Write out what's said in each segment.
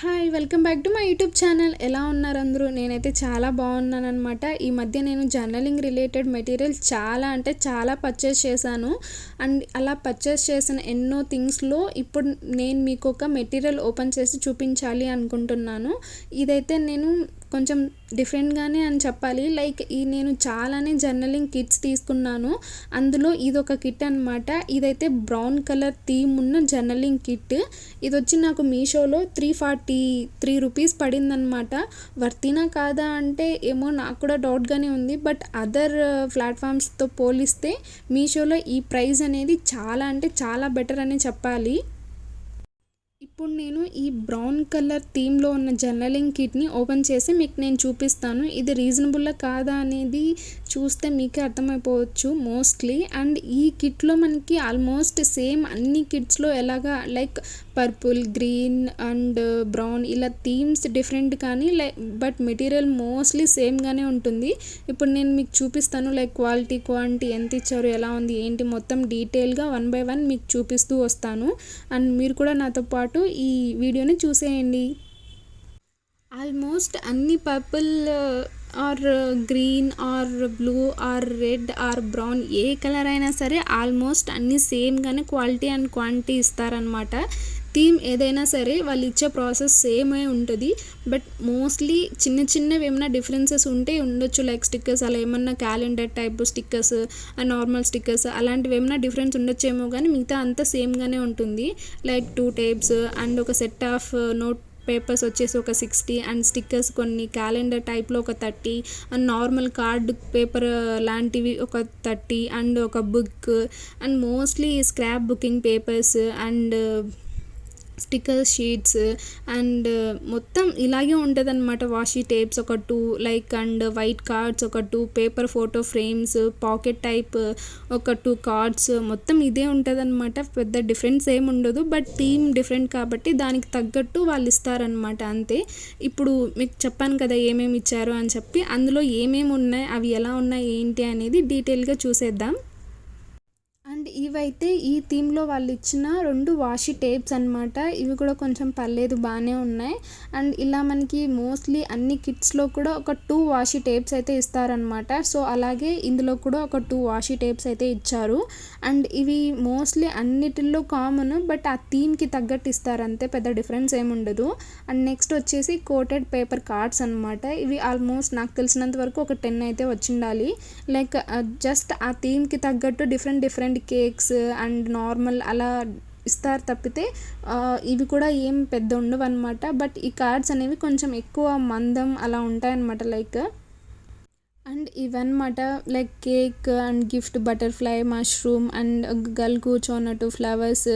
Hi welcome back to my YouTube channel. ఎలా ఉన్నారు అందరూ? నేనైతే చాలా బాగున్నాను అనమాట. ఈ మధ్య నేను జర్నలింగ్ రిలేటెడ్ మెటీరియల్స్ చాలా అంటే చాలా పర్చేస్ చేశాను. అండ్ అలా పర్చేస్ చేసిన ఎన్నో థింగ్స్లో ఇప్పుడు నేను మీకు ఒక మెటీరియల్ ఓపెన్ చేసి చూపించాలి అనుకుంటున్నాను. ఇదైతే నేను కొంచెం డిఫరెంట్గానే అని చెప్పాలి. లైక్ నేను చాలానే జర్నలింగ్ కిట్స్ తీసుకున్నాను. అందులో ఇదొక కిట్ అనమాట. ఇదైతే బ్రౌన్ కలర్ థీమ్ ఉన్న జర్నలింగ్ కిట్. ఇది వచ్చి నాకు మీషోలో 343 రూపీస్ పడిందనమాట. వర్తీనా కాదా అంటే ఏమో నాకు కూడా డౌట్గానే ఉంది. బట్ అదర్ ప్లాట్ఫామ్స్తో పోలిస్తే మీషోలో ఈ ప్రైస్ అనేది చాలా అంటే చాలా బెటర్ అని చెప్పాలి. ఇప్పుడు నేను ఈ బ్రౌన్ కలర్ థీమ్లో ఉన్న జర్నలింగ్ కిట్ని ఓపెన్ చేసి మీకు నేను చూపిస్తాను. ఇది రీజనబుల్లా కాదా అనేది చూస్తే మీకే అర్థమైపోవచ్చు మోస్ట్లీ. అండ్ ఈ కిట్లో మనకి ఆల్మోస్ట్ సేమ్ అన్ని కిట్స్లో ఎలాగా like purple, green and brown ఇలా థీమ్స్ డిఫరెంట్ కానీ బట్ మెటీరియల్ మోస్ట్లీ సేమ్గానే ఉంటుంది. ఇప్పుడు నేను మీకు చూపిస్తాను లైక్ క్వాలిటీ క్వాంటిటీ ఎంత ఇచ్చారు, ఎలా ఉంది ఏంటి మొత్తం డీటెయిల్గా 1 by 1 మీకు చూపిస్తూ వస్తాను. అండ్ మీరు కూడా నాతో పాటు ఈ వీడియోని చూసేయండి. ఆల్మోస్ట్ అన్ని purple are green or blue or red or brown A colour అయినా సరే ఆల్మోస్ట్ అన్నీ సేమ్గానే క్వాలిటీ అండ్ క్వాంటిటీ ఇస్తారనమాట. థీమ్ ఏదైనా సరే వాళ్ళు ఇచ్చే ప్రాసెస్ సేమే ఉంటుంది. బట్ మోస్ట్లీ చిన్నవి ఏమైనా డిఫరెన్సెస్ ఉంటే ఉండొచ్చు. లైక్ స్టిక్కర్స్ అలా ఏమన్నా calendar type stickers and normal stickers అలాంటివి ఏమైనా డిఫరెన్స్ ఉండొచ్చేమో కానీ మిగతా అంతా సేమ్గానే ఉంటుంది. లైక్ 2 టైప్స్ అండ్ ఒక సెట్ ఆఫ్ నోట్ పేపర్స్ వచ్చేసి ఒక 60 అండ్ స్టిక్కర్స్ కొన్ని క్యాలెండర్ టైప్లో ఒక 30 అండ్ నార్మల్ కార్డ్ పేపర్ లాంటివి ఒక 30 అండ్ ఒక book and mostly scrap booking papers and sticker sheets and మొత్తం ఇలాగే ఉంటుంది అనమాట. వాషీ టేప్స్ ఒక 2 లైక్ అండ్ వైట్ కార్డ్స్ ఒక 2 paper photo frames pocket type ఒక 2 కార్డ్స్ మొత్తం ఇదే ఉంటుంది అనమాట. పెద్ద డిఫరెన్స్ ఏమి ఉండదు. బట్ థీమ్ డిఫరెంట్ కాబట్టి దానికి తగ్గట్టు వాళ్ళు ఇస్తారనమాట అంతే. ఇప్పుడు మీకు చెప్పాను కదా ఏమేమి ఇచ్చారు అని చెప్పి, అందులో ఏమేమి ఉన్నాయి అవి ఎలా ఉన్నాయి ఏంటి అనేది డీటెయిల్గా చూసేద్దాం. అండ్ ఇవైతే ఈ థీమ్లో వాళ్ళు ఇచ్చిన 2 వాషీ టేప్స్ అనమాట. ఇవి కూడా కొంచెం పర్లేదు బాగానే ఉన్నాయి. అండ్ ఇలా మనకి మోస్ట్లీ అన్ని కిట్స్లో కూడా ఒక 2 వాషీ టేప్స్ అయితే ఇస్తారనమాట. సో అలాగే ఇందులో కూడా ఒక 2 వాషీ టేప్స్ అయితే ఇచ్చారు. అండ్ ఇవి మోస్ట్లీ అన్నిటిల్లో కామన్ బట్ ఆ థీమ్కి తగ్గట్టు ఇస్తారు అంతే, పెద్ద డిఫరెన్స్ ఏమి ఉండదు. అండ్ నెక్స్ట్ వచ్చేసి కోటెడ్ పేపర్ కార్డ్స్ అనమాట. ఇవి ఆల్మోస్ట్ నాకు తెలిసినంత వరకు ఒక 10 అయితే వచ్చిండాలి. లైక్ జస్ట్ ఆ థీమ్కి తగ్గట్టు డిఫరెంట్ కేక్స్ అండ్ నార్మల్ అలా ఇస్తారు తప్పితే ఇవి కూడా ఏం పెద్ద ఉండవు అనమాట. బట్ ఈ కార్డ్స్ అనేవి కొంచెం ఎక్కువ మందం అలా ఉంటాయన్నమాట. లైక్ అండ్ ఇవన్నమాట like cake and gift butterfly mushroom and girl కూర్చోన్నట్టు ఫ్లవర్స్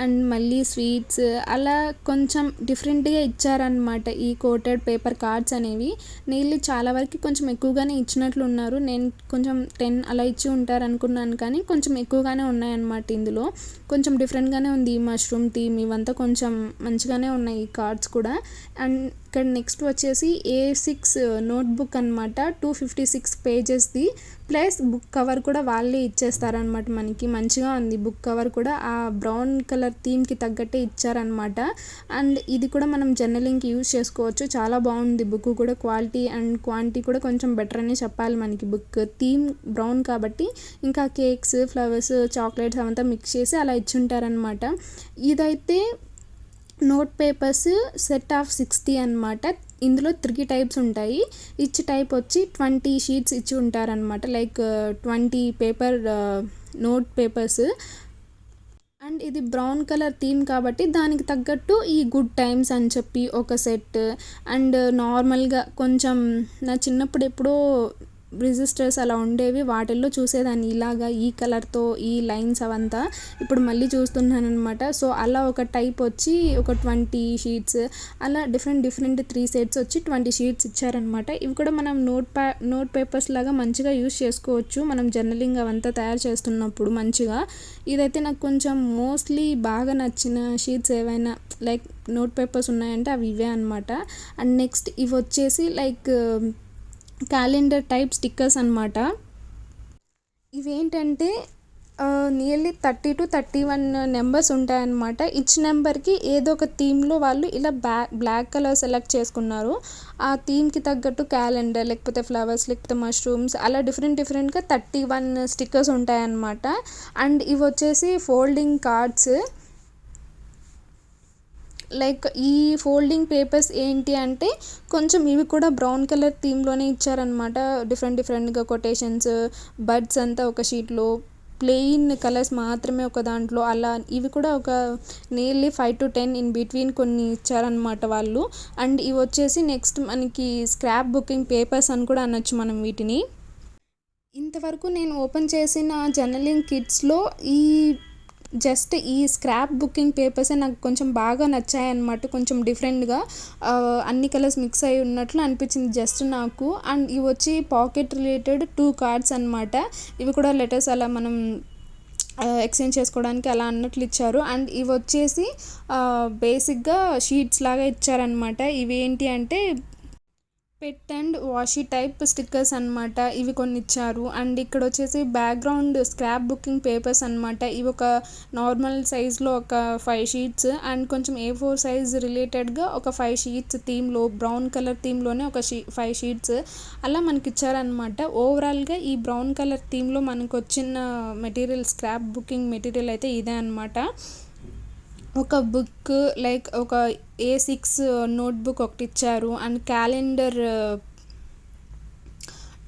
అండ్ మళ్ళీ స్వీట్స్ అలా కొంచెం డిఫరెంట్గా ఇచ్చారనమాట ఈ కోటెడ్ పేపర్ కార్డ్స్ అనేవి. నీళ్ళు చాలా వరకు కొంచెం ఎక్కువగానే ఇచ్చినట్లు ఉన్నారు. నేను కొంచెం 10 అలా ఇచ్చి ఉంటారు అనుకున్నాను కానీ కొంచెం ఎక్కువగానే ఉన్నాయన్నమాట. ఇందులో కొంచెం డిఫరెంట్గానే ఉంది ఈ మష్రూమ్ థీమ్. ఇవంతా కొంచెం మంచిగానే ఉన్నాయి ఈ కార్డ్స్ కూడా. అండ్ ఇక్కడ నెక్స్ట్ వచ్చేసి A6 నోట్బుక్ అనమాట. 256 పేజెస్ది ప్లస్ బుక్ కవర్ కూడా వాళ్ళే ఇచ్చేస్తారనమాట మనకి. మంచిగా ఉంది బుక్ కవర్ కూడా, ఆ బ్రౌన్ కలర్ థీమ్కి తగ్గట్టే ఇచ్చారనమాట. అండ్ ఇది కూడా మనం జర్నలింగ్కి యూజ్ చేసుకోవచ్చు. చాలా బాగుంది బుక్ కూడా. క్వాలిటీ అండ్ క్వాంటిటీ కూడా కొంచెం బెటర్ అనే చెప్పాలి మనకి. బుక్ థీమ్ బ్రౌన్ కాబట్టి ఇంకా కేక్స్ ఫ్లవర్స్ చాక్లెట్స్ అవంతా మిక్స్ చేసి అలా ఇచ్చుంటారనమాట. ఇదైతే నోట్ పేపర్స్ సెట్ ఆఫ్ 60 అనమాట. ఇందులో 3 టైప్స్ ఉంటాయి. ఈచ్ టైప్ వచ్చి 20 షీట్స్ ఇచ్చి ఉంటారనమాట. Like 20 paper note papers. And ఇది బ్రౌన్ కలర్ థీమ్ కాబట్టి దానికి తగ్గట్టు ఈ గుడ్ టైమ్స్ అని చెప్పి ఒక సెట్. అండ్ నార్మల్గా కొంచెం నా చిన్నప్పుడు ఎప్పుడో రిజిస్టర్స్ అలా ఉండేవి, వాటిల్లో చూసేదాన్ని ఇలాగా ఈ కలర్తో ఈ లైన్స్ అవంతా. ఇప్పుడు మళ్ళీ చూస్తున్నాను అనమాట. సో అలా ఒక టైప్ వచ్చి ఒక 20 షీట్స్ అలా డిఫరెంట్ 3 సెట్స్ వచ్చి 20 షీట్స్ ఇచ్చారనమాట. ఇవి కూడా మనం నోట్ పేపర్స్ లాగా మంచిగా యూస్ చేసుకోవచ్చు మనం జర్నలింగ్ అవంతా తయారు చేస్తున్నప్పుడు మంచిగా. ఇదైతే నాకు కొంచెం మోస్ట్లీ బాగా నచ్చిన షీట్స్ ఏవైనా లైక్ నోట్ పేపర్స్ ఉన్నాయంటే అవి ఇవే అనమాట. అండ్ నెక్స్ట్ ఇవి వచ్చేసి లైక్ క్యాలెండర్ టైప్ స్టిక్కర్స్ అనమాట. ఇవేంటంటే నియర్లీ 30-31 నెంబర్స్ ఉంటాయన్నమాట. ఈచ్ నెంబర్‌కి ఏదో ఒక థీమ్‌లో వాళ్ళు ఇలా బ్లాక్ కలర్ సెలెక్ట్ చేసుకున్నారు. ఆ థీమ్‌కి తగ్గట్టు క్యాలెండర్, లేకపోతే ఫ్లవర్స్, లేకపోతే మష్రూమ్స్ అలా డిఫరెంట్‌గా 31 స్టిక్కర్స్ ఉంటాయన్నమాట. అండ్ ఇవొచ్చేసి ఫోల్డింగ్ కార్డ్స్. లైక్ ఈ ఫోల్డింగ్ పేపర్స్ ఏంటి అంటే కొంచెం ఇవి కూడా బ్రౌన్ కలర్ థీమ్‌లోనే ఇచ్చారనమాట. డిఫరెంట్‌గా కొటేషన్స్, బర్డ్స్ అంతా ఒక షీట్‌లో, ప్లెయిన్ కలర్స్ మాత్రమే ఒక దాంట్లో అలా ఇవి కూడా ఒక నియర్లీ 5-10 ఇన్ బిట్వీన్ కొన్ని ఇచ్చారనమాట వాళ్ళు. అండ్ ఇవొచ్చేసి నెక్స్ట్ మనకి స్క్రాప్ బుకింగ్ పేపర్స్ అని కూడా అనొచ్చు మనం వీటిని. ఇంతవరకు నేను ఓపెన్ చేసిన జర్నలింగ్ కిట్స్‌లో జస్ట్ ఈ స్క్రాప్ బుకింగ్ పేపర్సే నాకు కొంచెం బాగా నచ్చాయన్నమాట. కొంచెం డిఫరెంట్‌గా అన్ని కలర్స్ మిక్స్ అయ్యి ఉన్నట్లు అనిపించింది జస్ట్ నాకు. అండ్ ఇవొచ్చి పాకెట్ రిలేటెడ్ 2 కార్డ్స్ అనమాట. ఇవి కూడా లెటర్స్ అలా మనం ఎక్స్చేంజ్ చేసుకోవడానికి అలా అన్నట్లు ఇచ్చారు. అండ్ ఇవొచ్చేసి బేసిక్‌గా షీట్స్ లాగా ఇచ్చారనమాట. ఇవేంటి అంటే పెట్ అండ్ వాషీ టైప్ స్టిక్కర్స్ అనమాట. ఇవి కొన్ని ఇచ్చారు. అండ్ ఇక్కడ వచ్చేసి బ్యాక్గ్రౌండ్ స్క్రాప్ బుకింగ్ పేపర్స్ అనమాట. ఇవి ఒక నార్మల్ సైజ్లో ఒక 5 షీట్స్ అండ్ కొంచెం A4 సైజ్ రిలేటెడ్గా ఒక 5 షీట్స్ థీమ్లో, బ్రౌన్ కలర్ థీమ్లోనే ఒక 5 షీట్స్ అలా మనకి ఇచ్చారనమాట. ఓవరాల్గా ఈ బ్రౌన్ కలర్ థీమ్లో మనకు వచ్చిన మెటీరియల్, స్క్రాప్ బుకింగ్ మెటీరియల్ అయితే ఇదే అనమాట. ఒక బుక్ లైక్ ఒక A6 నోట్బుక్ ఒకటి ఇచ్చారు. అండ్ క్యాలెండర్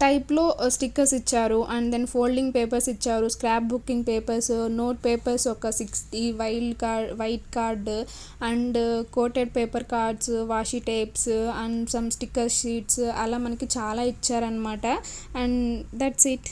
టైప్లో స్టిక్కర్స్ ఇచ్చారు. అండ్ దెన్ ఫోల్డింగ్ పేపర్స్ ఇచ్చారు, scrap booking papers, note papers ఒక 60 white card and coated paper cards, washi tapes and some sticker sheets అలా మనకి చాలా ఇచ్చారనమాట. And that's it.